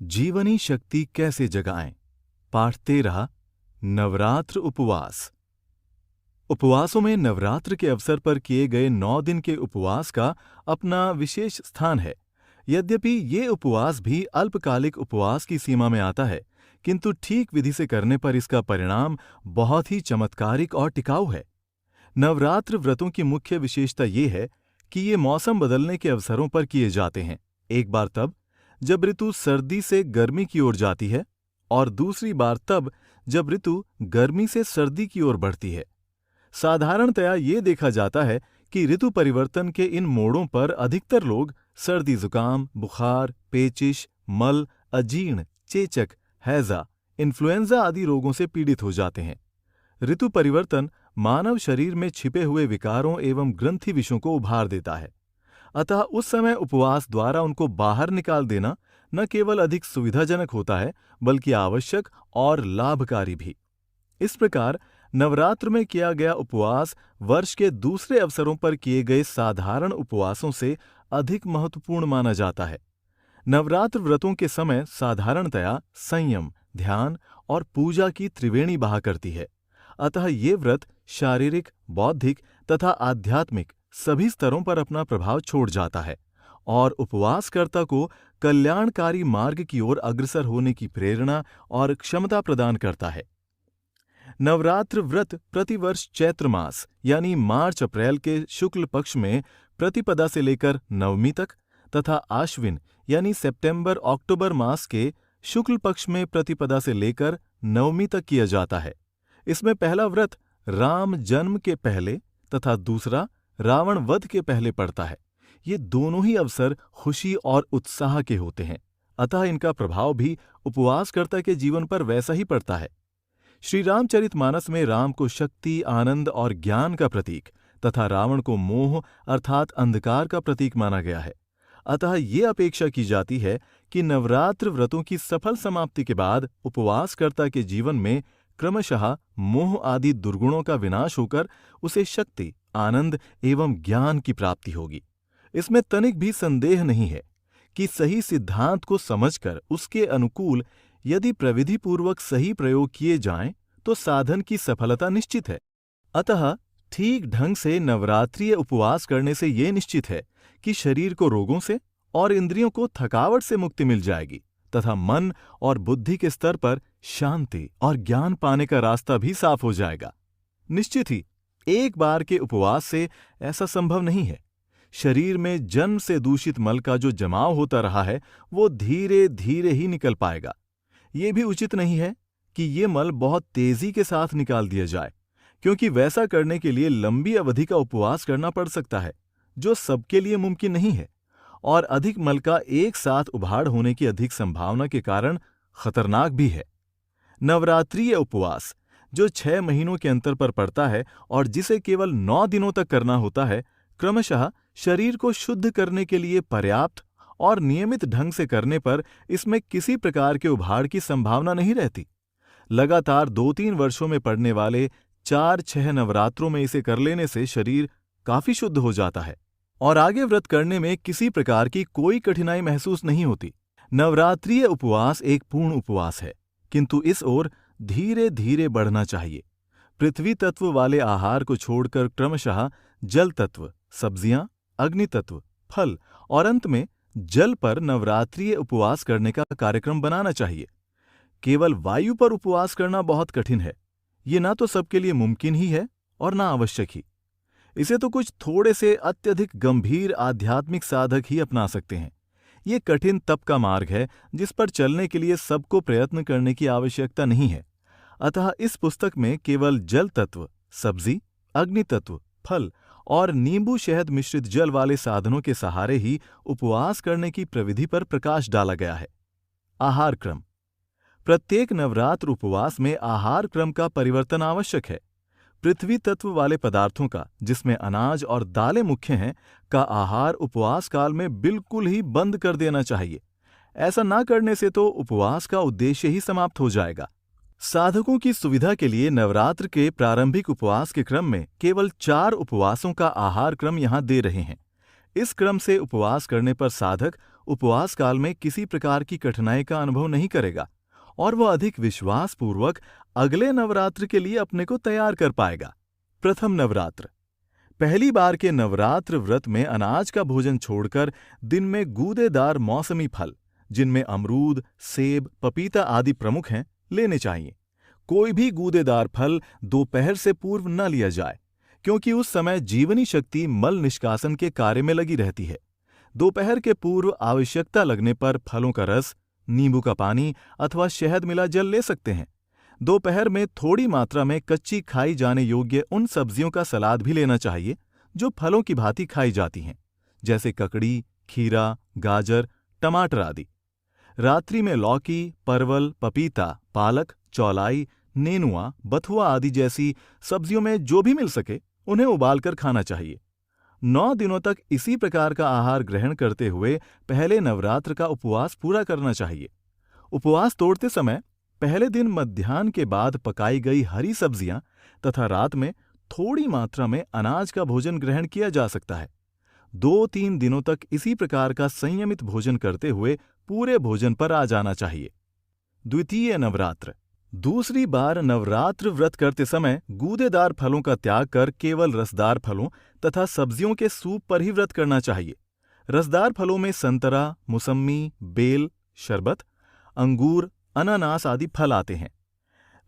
जीवनी शक्ति कैसे जगाएं? पाठ 13 नवरात्र उपवास। उपवासों में नवरात्र के अवसर पर किए गए 9 दिन के उपवास का अपना विशेष स्थान है। यद्यपि ये उपवास भी अल्पकालिक उपवास की सीमा में आता है, किंतु ठीक विधि से करने पर इसका परिणाम बहुत ही चमत्कारिक और टिकाऊ है। नवरात्र व्रतों की मुख्य विशेषता ये है कि ये मौसम बदलने के अवसरों पर किए जाते हैं। एक बार तब जब ऋतु सर्दी से गर्मी की ओर जाती है और दूसरी बार तब जब ऋतु गर्मी से सर्दी की ओर बढ़ती है। साधारणतया ये देखा जाता है कि ऋतु परिवर्तन के इन मोड़ों पर अधिकतर लोग सर्दी जुकाम, बुखार, पेचिश, मल, अजीर्ण, चेचक, हैजा, इन्फ्लुएंजा आदि रोगों से पीड़ित हो जाते हैं। ऋतु परिवर्तन मानव शरीर में छिपे हुए विकारों एवं ग्रंथि विषों को उभार देता है। अतः उस समय उपवास द्वारा उनको बाहर निकाल देना न केवल अधिक सुविधाजनक होता है, बल्कि आवश्यक और लाभकारी भी। इस प्रकार नवरात्र में किया गया उपवास वर्ष के दूसरे अवसरों पर किए गए साधारण उपवासों से अधिक महत्वपूर्ण माना जाता है। नवरात्र व्रतों के समय साधारणतया संयम, ध्यान और पूजा की त्रिवेणी बहा करती है। अतः ये व्रत शारीरिक, बौद्धिक तथा आध्यात्मिक सभी स्तरों पर अपना प्रभाव छोड़ जाता है और उपवासकर्ता को कल्याणकारी मार्ग की ओर अग्रसर होने की प्रेरणा और क्षमता प्रदान करता है। नवरात्र व्रत प्रतिवर्ष चैत्र मास यानी मार्च अप्रैल के शुक्ल पक्ष में प्रतिपदा से लेकर नवमी तक तथा आश्विन यानी सितंबर अक्टूबर मास के शुक्ल पक्ष में प्रतिपदा से लेकर नवमी तक किया जाता है। इसमें पहला व्रत राम जन्म के पहले तथा दूसरा रावण वध के पहले पड़ता है। ये दोनों ही अवसर खुशी और उत्साह के होते हैं, अतः इनका प्रभाव भी उपवासकर्ता के जीवन पर वैसा ही पड़ता है। श्री रामचरितमानस में राम को शक्ति, आनंद और ज्ञान का प्रतीक तथा रावण को मोह अर्थात अंधकार का प्रतीक माना गया है। अतः ये अपेक्षा की जाती है कि नवरात्र व्रतों की सफल समाप्ति के बाद उपवासकर्ता के जीवन में क्रमशः मोह आदि दुर्गुणों का विनाश होकर उसे शक्ति, आनंद एवं ज्ञान की प्राप्ति होगी। इसमें तनिक भी संदेह नहीं है कि सही सिद्धांत को समझकर उसके अनुकूल यदि प्रविधिपूर्वक सही प्रयोग किए जाएं तो साधन की सफलता निश्चित है। अतः ठीक ढंग से नवरात्रीय उपवास करने से ये निश्चित है कि शरीर को रोगों से और इंद्रियों को थकावट से मुक्ति मिल जाएगी तथा मन और बुद्धि के स्तर पर शांति और ज्ञान पाने का रास्ता भी साफ हो जाएगा। निश्चित ही एक बार के उपवास से ऐसा संभव नहीं है। शरीर में जन्म से दूषित मल का जो जमाव होता रहा है वो धीरे धीरे ही निकल पाएगा। ये भी उचित नहीं है कि ये मल बहुत तेजी के साथ निकाल दिया जाए, क्योंकि वैसा करने के लिए लंबी अवधि का उपवास करना पड़ सकता है, जो सबके लिए मुमकिन नहीं है, और अधिक मल का एक साथ उभाड़ होने की अधिक संभावना के कारण खतरनाक भी है। नवरात्रीय उपवास जो 6 महीनों के अंतर पर पड़ता है और जिसे केवल 9 दिनों तक करना होता है, क्रमशः शरीर को शुद्ध करने के लिए पर्याप्त और नियमित ढंग से करने पर इसमें किसी प्रकार के उभाड़ की संभावना नहीं रहती। लगातार 2-3 वर्षों में पड़ने वाले 4-6 नवरात्रों में इसे कर लेने से शरीर काफी शुद्ध हो जाता है और आगे व्रत करने में किसी प्रकार की कोई कठिनाई महसूस नहीं होती। नवरात्रीय उपवास एक पूर्ण उपवास है, किंतु इस ओर धीरे धीरे बढ़ना चाहिए। पृथ्वी तत्व वाले आहार को छोड़कर क्रमशः जल तत्व, सब्जियां, अग्नि तत्व, फल और अंत में जल पर नवरात्रीय उपवास करने का कार्यक्रम बनाना चाहिए। केवल वायु पर उपवास करना बहुत कठिन है। ये ना तो सबके लिए मुमकिन ही है और ना आवश्यक ही। इसे तो कुछ थोड़े से अत्यधिक गंभीर आध्यात्मिक साधक ही अपना सकते हैं। ये कठिन तप का मार्ग है जिस पर चलने के लिए सबको प्रयत्न करने की आवश्यकता नहीं है। अतः इस पुस्तक में केवल जल तत्व, सब्जी, अग्नि तत्व, फल और नींबू शहद मिश्रित जल वाले साधनों के सहारे ही उपवास करने की प्रविधि पर प्रकाश डाला गया है। आहार क्रम। प्रत्येक नवरात्र उपवास में आहार क्रम का परिवर्तन आवश्यक है। पृथ्वी तत्व वाले पदार्थों का, जिसमें अनाज और दालें मुख्य हैं, का आहार उपवास काल में बिल्कुल ही बंद कर देना चाहिए। ऐसा ना करने से तो उपवास का उद्देश्य ही समाप्त हो जाएगा। साधकों की सुविधा के लिए नवरात्र के प्रारंभिक उपवास के क्रम में केवल 4 उपवासों का आहार क्रम यहां दे रहे हैं। इस क्रम से उपवास करने पर साधक उपवास काल में किसी प्रकार की कठिनाई का अनुभव नहीं करेगा और वह अधिक विश्वासपूर्वक अगले नवरात्र के लिए अपने को तैयार कर पाएगा। प्रथम नवरात्र। पहली बार के नवरात्र व्रत में अनाज का भोजन छोड़कर दिन में गूदेदार मौसमी फल, जिनमें अमरूद, सेब, पपीता आदि प्रमुख हैं, लेने चाहिए। कोई भी गूदेदार फल दोपहर से पूर्व न लिया जाए, क्योंकि उस समय जीवनी शक्ति मल निष्कासन के कार्य में लगी रहती है। दोपहर के पूर्व आवश्यकता लगने पर फलों का रस, नींबू का पानी अथवा शहद मिला जल ले सकते हैं। दोपहर में थोड़ी मात्रा में कच्ची खाई जाने योग्य उन सब्जियों का सलाद भी लेना चाहिए जो फलों की भांति खाई जाती हैं, जैसे ककड़ी, खीरा, गाजर, टमाटर आदि। रात्रि में लौकी, परवल, पपीता, पालक, चौलाई, नेनुआ, बथुआ आदि जैसी सब्जियों में जो भी मिल सके उन्हें उबालकर खाना चाहिए। 9 दिनों तक इसी प्रकार का आहार ग्रहण करते हुए पहले नवरात्र का उपवास पूरा करना चाहिए। उपवास तोड़ते समय पहले दिन मध्याह्न के बाद पकाई गई हरी सब्जियां तथा रात में थोड़ी मात्रा में अनाज का भोजन ग्रहण किया जा सकता है। 2-3 दिनों तक इसी प्रकार का संयमित भोजन करते हुए पूरे भोजन पर आ जाना चाहिए। द्वितीय नवरात्र। दूसरी बार नवरात्र व्रत करते समय गूदेदार फलों का त्याग कर केवल रसदार फलों तथा सब्जियों के सूप पर ही व्रत करना चाहिए। रसदार फलों में संतरा, मुसम्मी, बेल, शरबत, अंगूर, अनानास आदि फल आते हैं।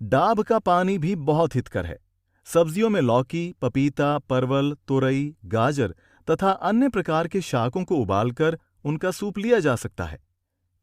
डाब का पानी भी बहुत हितकर है। सब्जियों में लौकी, पपीता, परवल, तोरई, गाजर तथा अन्य प्रकार के शाकों को उबालकर उनका सूप लिया जा सकता है।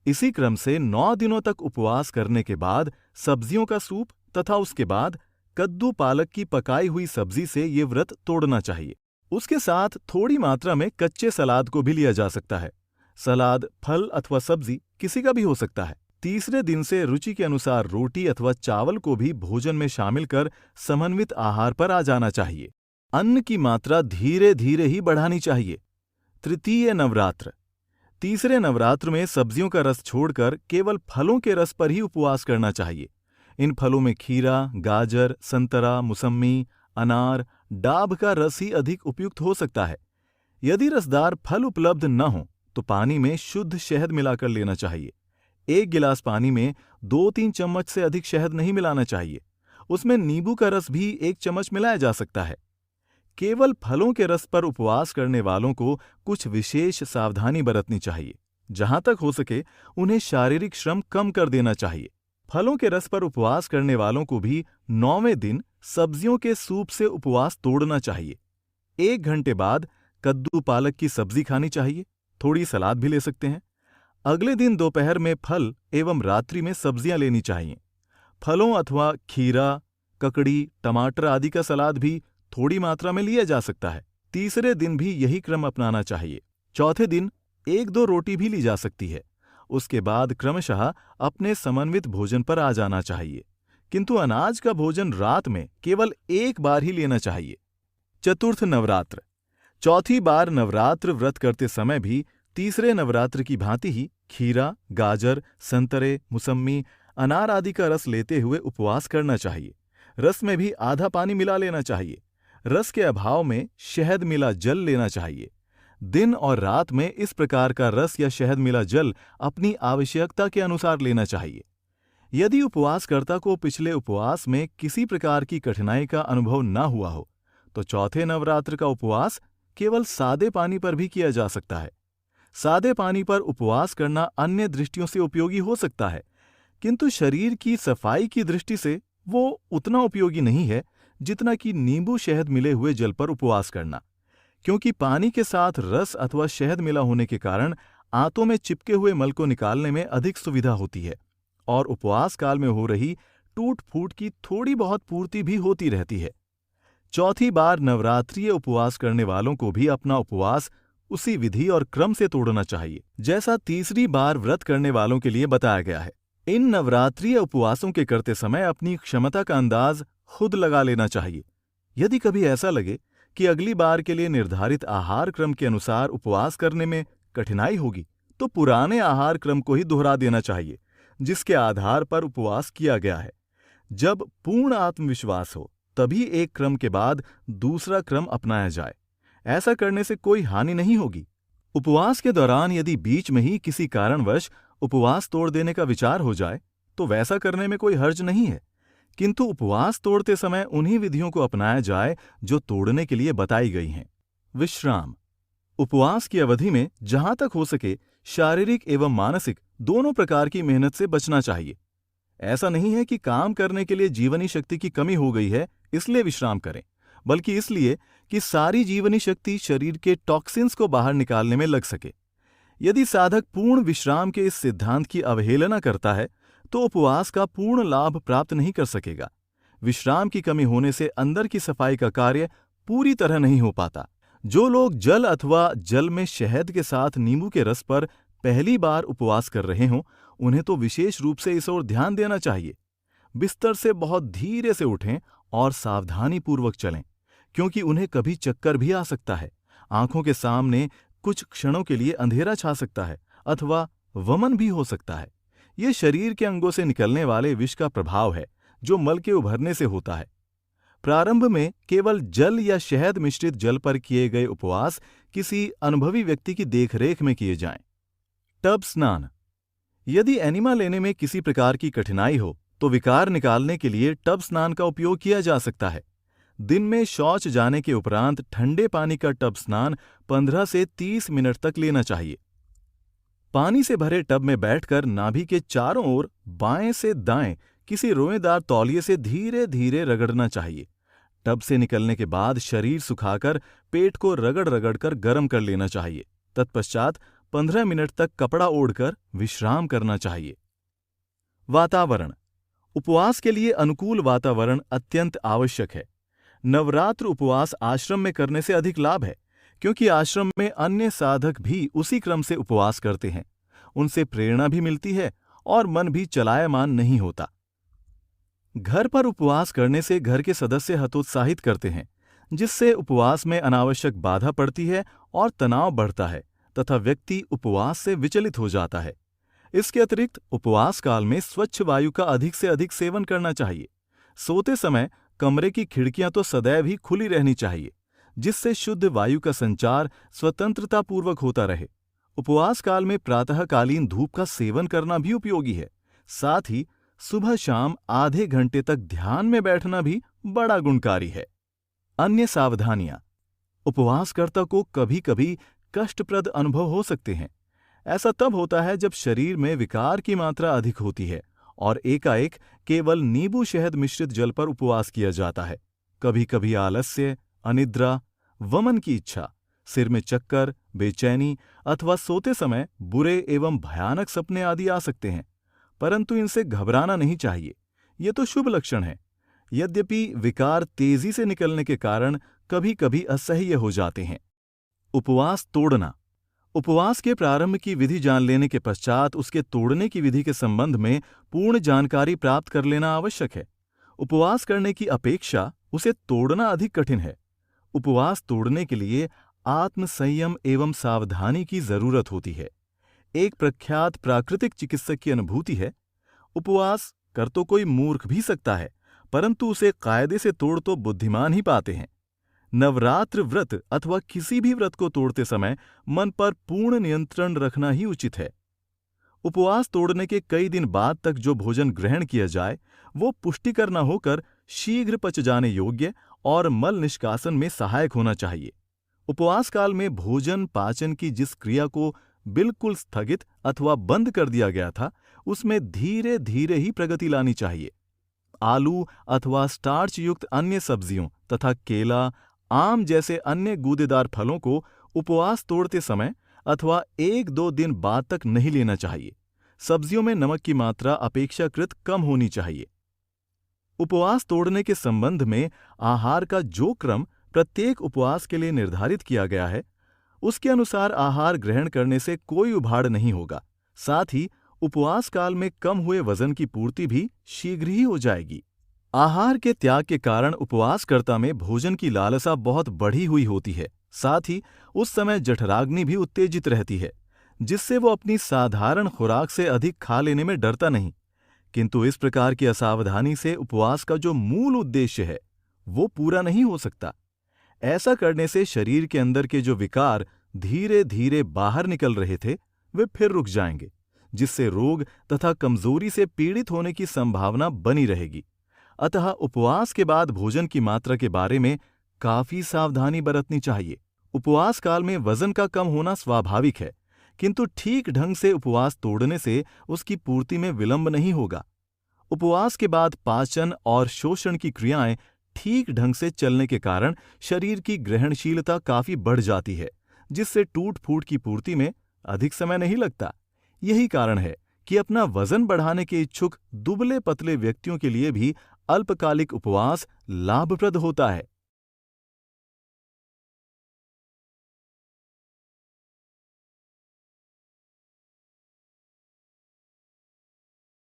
इसी क्रम से 9 दिनों तक उपवास करने के बाद सब्जियों का सूप तथा उसके बाद कद्दू पालक की पकाई हुई सब्जी से ये व्रत तोड़ना चाहिए। उसके साथ थोड़ी मात्रा में कच्चे सलाद को भी लिया जा सकता है। सलाद फल अथवा सब्जी किसी का भी हो सकता है। तीसरे दिन से रुचि के अनुसार रोटी अथवा चावल को भी भोजन में शामिल कर समन्वित आहार पर आ जाना चाहिए। अन्न की मात्रा धीरे धीरे ही बढ़ानी चाहिए। तृतीय नवरात्र। तीसरे नवरात्र में सब्जियों का रस छोड़कर केवल फलों के रस पर ही उपवास करना चाहिए। इन फलों में खीरा, गाजर, संतरा, मुसम्मी, अनार, डाब का रस ही अधिक उपयुक्त हो सकता है। यदि रसदार फल उपलब्ध न हो तो पानी में शुद्ध शहद मिलाकर लेना चाहिए। 1 गिलास पानी में 2-3 चम्मच से अधिक शहद नहीं मिलाना चाहिए। उसमें नींबू का रस भी 1 चम्मच मिलाया जा सकता है। केवल फलों के रस पर उपवास करने वालों को कुछ विशेष सावधानी बरतनी चाहिए। जहां तक हो सके उन्हें शारीरिक श्रम कम कर देना चाहिए। फलों के रस पर उपवास करने वालों को भी 9वें दिन सब्जियों के सूप से उपवास तोड़ना चाहिए। 1 घंटे बाद कद्दू पालक की सब्जी खानी चाहिए। थोड़ी सलाद भी ले सकते हैं। अगले दिन दोपहर में फल एवं रात्रि में सब्जियां लेनी चाहिए। फलों अथवा खीरा, ककड़ी, टमाटर आदि का सलाद भी थोड़ी मात्रा में लिया जा सकता है। तीसरे दिन भी यही क्रम अपनाना चाहिए। चौथे दिन 1-2 रोटी भी ली जा सकती है। उसके बाद क्रमशः अपने समन्वित भोजन पर आ जाना चाहिए, किंतु अनाज का भोजन रात में केवल 1 बार ही लेना चाहिए। चतुर्थ नवरात्र। चौथी बार नवरात्र व्रत करते समय भी तीसरे नवरात्र की भांति ही खीरा, गाजर, संतरे, मुसम्मी, अनार आदि का रस लेते हुए उपवास करना चाहिए। रस में भी आधा पानी मिला लेना चाहिए। रस के अभाव में शहद मिला जल लेना चाहिए। दिन और रात में इस प्रकार का रस या शहद मिला जल अपनी आवश्यकता के अनुसार लेना चाहिए। यदि उपवासकर्ता को पिछले उपवास में किसी प्रकार की कठिनाई का अनुभव न हुआ हो तो चौथे नवरात्र का उपवास केवल सादे पानी पर भी किया जा सकता है। सादे पानी पर उपवास करना अन्य दृष्टियों से उपयोगी हो सकता है, किंतु शरीर की सफाई की दृष्टि से वो उतना उपयोगी नहीं है जितना कि नींबू शहद मिले हुए जल पर उपवास करना, क्योंकि पानी के साथ रस अथवा शहद मिला होने के कारण आंतों में चिपके हुए मल को निकालने में अधिक सुविधा होती है और उपवास काल में हो रही टूट फूट की थोड़ी बहुत पूर्ति भी होती रहती है। चौथी बार नवरात्रीय उपवास करने वालों को भी अपना उपवास उसी विधि और क्रम से तोड़ना चाहिए जैसा तीसरी बार व्रत करने वालों के लिए बताया गया है। इन नवरात्रीय उपवासों के करते समय अपनी क्षमता का अंदाज खुद लगा लेना चाहिए। यदि कभी ऐसा लगे कि अगली बार के लिए निर्धारित आहार क्रम के अनुसार उपवास करने में कठिनाई होगी तो पुराने आहार क्रम को ही दोहरा देना चाहिए जिसके आधार पर उपवास किया गया है। जब पूर्ण आत्मविश्वास हो तभी एक क्रम के बाद दूसरा क्रम अपनाया जाए। ऐसा करने से कोई हानि नहीं होगी। उपवास के दौरान यदि बीच में ही किसी कारणवश उपवास तोड़ देने का विचार हो जाए तो वैसा करने में कोई हर्ज नहीं है, किंतु उपवास तोड़ते समय उन्हीं विधियों को अपनाया जाए जो तोड़ने के लिए बताई गई हैं। विश्राम। उपवास की अवधि में जहां तक हो सके शारीरिक एवं मानसिक दोनों प्रकार की मेहनत से बचना चाहिए। ऐसा नहीं है कि काम करने के लिए जीवनी शक्ति की कमी हो गई है इसलिए विश्राम करें, बल्कि इसलिए कि सारी जीवनी शक्ति शरीर के टॉक्सिन्स को बाहर निकालने में लग सके। यदि साधक पूर्ण विश्राम के इस सिद्धांत की अवहेलना करता है तो उपवास का पूर्ण लाभ प्राप्त नहीं कर सकेगा। विश्राम की कमी होने से अंदर की सफाई का कार्य पूरी तरह नहीं हो पाता। जो लोग जल अथवा जल में शहद के साथ नींबू के रस पर पहली बार उपवास कर रहे हों, उन्हें तो विशेष रूप से इस ओर ध्यान देना चाहिए। बिस्तर से बहुत धीरे से उठें और सावधानीपूर्वक चलें, क्योंकि उन्हें कभी चक्कर भी आ सकता है। आंखों के सामने कुछ क्षणों के लिए अंधेरा छा सकता है अथवा वमन भी हो सकता है। यह शरीर के अंगों से निकलने वाले विष का प्रभाव है जो मल के उभरने से होता है। प्रारंभ में केवल जल या शहद मिश्रित जल पर किए गए उपवास किसी अनुभवी व्यक्ति की देखरेख में किए जाएं। टब स्नान। यदि एनिमा लेने में किसी प्रकार की कठिनाई हो तो विकार निकालने के लिए टब स्नान का उपयोग किया जा सकता है। दिन में शौच जाने के उपरांत ठंडे पानी का टब स्नान 15 से 30 मिनट तक लेना चाहिए। पानी से भरे टब में बैठकर नाभि के चारों ओर बाएं से दाएं किसी रोएदार तौलिए से धीरे धीरे रगड़ना चाहिए। टब से निकलने के बाद शरीर सुखाकर पेट को रगड़ रगड़ कर गर्म कर लेना चाहिए। तत्पश्चात 15 मिनट तक कपड़ा ओढ़कर विश्राम करना चाहिए। वातावरण। उपवास के लिए अनुकूल वातावरण अत्यंत आवश्यक है। नवरात्र उपवास आश्रम में करने से अधिक लाभ है, क्योंकि आश्रम में अन्य साधक भी उसी क्रम से उपवास करते हैं। उनसे प्रेरणा भी मिलती है और मन भी चलायमान नहीं होता। घर पर उपवास करने से घर के सदस्य हतोत्साहित करते हैं, जिससे उपवास में अनावश्यक बाधा पड़ती है और तनाव बढ़ता है तथा व्यक्ति उपवास से विचलित हो जाता है। इसके अतिरिक्त उपवास काल में स्वच्छ वायु का अधिक से अधिक सेवन करना चाहिए। सोते समय कमरे की खिड़कियां तो सदैव ही खुली रहनी चाहिए, जिससे शुद्ध वायु का संचार स्वतंत्रतापूर्वक होता रहे। उपवास काल में प्रातःकालीन धूप का सेवन करना भी उपयोगी है। साथ ही सुबह शाम आधे घंटे तक ध्यान में बैठना भी बड़ा गुणकारी है। अन्य सावधानियां। उपवासकर्ता को कभी कभी कष्टप्रद अनुभव हो सकते हैं। ऐसा तब होता है जब शरीर में विकार की मात्रा अधिक होती है और एकाएक केवल नींबू शहद मिश्रित जल पर उपवास किया जाता है। कभी कभी आलस्य, अनिद्रा, वमन की इच्छा, सिर में चक्कर, बेचैनी अथवा सोते समय बुरे एवं भयानक सपने आदि आ सकते हैं, परंतु इनसे घबराना नहीं चाहिए। ये तो शुभ लक्षण है। यद्यपि विकार तेजी से निकलने के कारण कभी कभी असह्य हो जाते हैं। उपवास तोड़ना। उपवास के प्रारंभ की विधि जान लेने के पश्चात उसके तोड़ने की विधि के संबंध में पूर्ण जानकारी प्राप्त कर लेना आवश्यक है। उपवास करने की अपेक्षा उसे तोड़ना अधिक कठिन है। उपवास तोड़ने के लिए आत्मसंयम एवं सावधानी की जरूरत होती है। एक प्रख्यात प्राकृतिक चिकित्सक की अनुभूति है, उपवास कर तो कोई मूर्ख भी सकता है, परंतु उसे कायदे से तोड़ तो बुद्धिमान ही पाते हैं। नवरात्र व्रत अथवा किसी भी व्रत को तोड़ते समय मन पर पूर्ण नियंत्रण रखना ही उचित है। उपवास तोड़ने के कई दिन बाद तक जो भोजन ग्रहण किया जाए वो पुष्टिकर न होकर शीघ्र पच जाने योग्य और मल निष्कासन में सहायक होना चाहिए। उपवास काल में भोजन पाचन की जिस क्रिया को बिल्कुल स्थगित अथवा बंद कर दिया गया था, उसमें धीरे धीरे ही प्रगति लानी चाहिए। आलू अथवा स्टार्च युक्त अन्य सब्जियों तथा केला, आम जैसे अन्य गूदेदार फलों को उपवास तोड़ते समय अथवा 1-2 दिन बाद तक नहीं लेना चाहिए। सब्जियों में नमक की मात्रा अपेक्षाकृत कम होनी चाहिए। उपवास तोड़ने के संबंध में आहार का जो क्रम प्रत्येक उपवास के लिए निर्धारित किया गया है, उसके अनुसार आहार ग्रहण करने से कोई उभाड़ नहीं होगा। साथ ही उपवास काल में कम हुए वजन की पूर्ति भी शीघ्र ही हो जाएगी। आहार के त्याग के कारण उपवासकर्ता में भोजन की लालसा बहुत बढ़ी हुई होती है। साथ ही उस समय जठराग्नि भी उत्तेजित रहती है, जिससे वो अपनी साधारण खुराक से अधिक खा लेने में डरता नहीं। किंतु इस प्रकार की असावधानी से उपवास का जो मूल उद्देश्य है वो पूरा नहीं हो सकता। ऐसा करने से शरीर के अंदर के जो विकार धीरे धीरे बाहर निकल रहे थे, वे फिर रुक जाएंगे, जिससे रोग तथा कमजोरी से पीड़ित होने की संभावना बनी रहेगी। अतः उपवास के बाद भोजन की मात्रा के बारे में काफी सावधानी बरतनी चाहिए। उपवास काल में वजन का कम होना स्वाभाविक है, किंतु ठीक ढंग से उपवास तोड़ने से उसकी पूर्ति में विलंब नहीं होगा। उपवास के बाद पाचन और शोषण की क्रियाएं ठीक ढंग से चलने के कारण शरीर की ग्रहणशीलता काफी बढ़ जाती है, जिससे टूट फूट की पूर्ति में अधिक समय नहीं लगता। यही कारण है कि अपना वजन बढ़ाने के इच्छुक दुबले पतले व्यक्तियों के लिए भी अल्पकालिक उपवास लाभप्रद होता है।